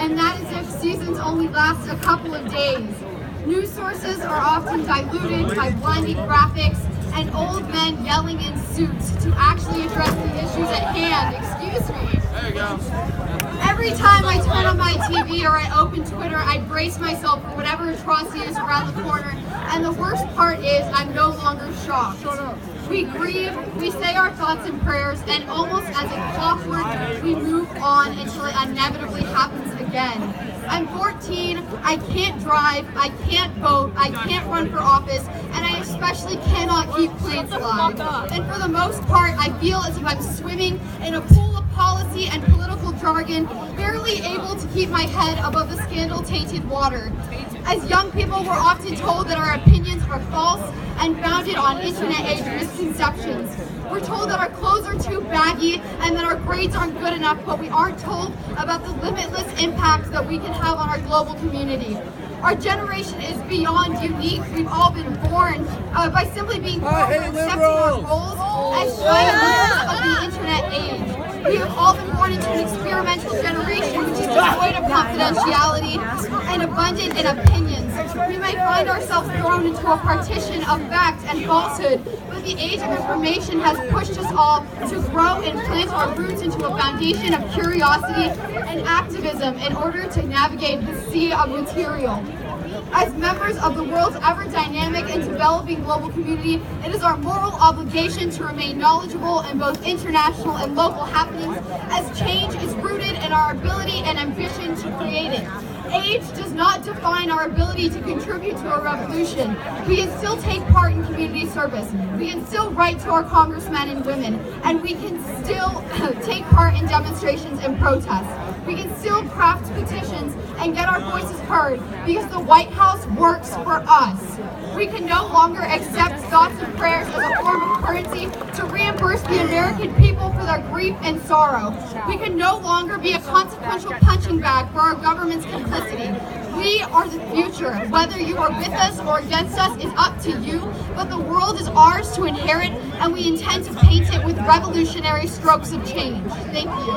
and that is if seasons only last a couple of days. News sources are often diluted by blinding graphics and old men yelling in suits to actually address the issues at hand. Excuse me. There you go. Every time I turn on my TV or I open Twitter, I brace myself for whatever atrocity is around the corner, and the worst part is I'm no longer shocked. We grieve, we say our thoughts and prayers, and almost as a clockwork, we move on until it inevitably happens again. I'm 14, I can't drive, I can't vote, I can't run for office, and I especially cannot keep planes alive. And for the most part, I feel as if I'm swimming in a pool of policy and political jargon, barely able to keep my head above the scandal-tainted water. As young people, we're often told that our opinions are false and founded on internet-age misconceptions. We're told that our clothes are too baggy and that our grades aren't good enough, but we aren't told about the limitless impact that we can have on our global community. Our generation is beyond unique. We've all been born by simply being born and accepting our roles as pioneers of the internet age. We have all been born into an experimental generation which is devoid of confidentiality and abundant in opinions. We might find ourselves thrown into a partition of fact and falsehood, but the age of information has pushed us all to grow and plant our roots into a foundation of curiosity and activism in order to navigate the sea of material. As members of the world's ever-dynamic and developing global community, it is our moral obligation to remain knowledgeable in both international and local happenings, as change is rooted in our ability and ambition to create it. Age does not define our ability to contribute to a revolution. We can still take part in community service. We can still write to our congressmen and women, and we can still take part in demonstrations and protests. We can still craft petitions and get our voices heard because the White House works for us. We can no longer accept thoughts and prayers as a form of currency to reimburse the American people for their grief and sorrow. We can no longer be a consequential punching bag for our government's complicity. We are the future. Whether you are with us or against us is up to you, but the world is ours to inherit, and we intend to paint it with revolutionary strokes of change. Thank you.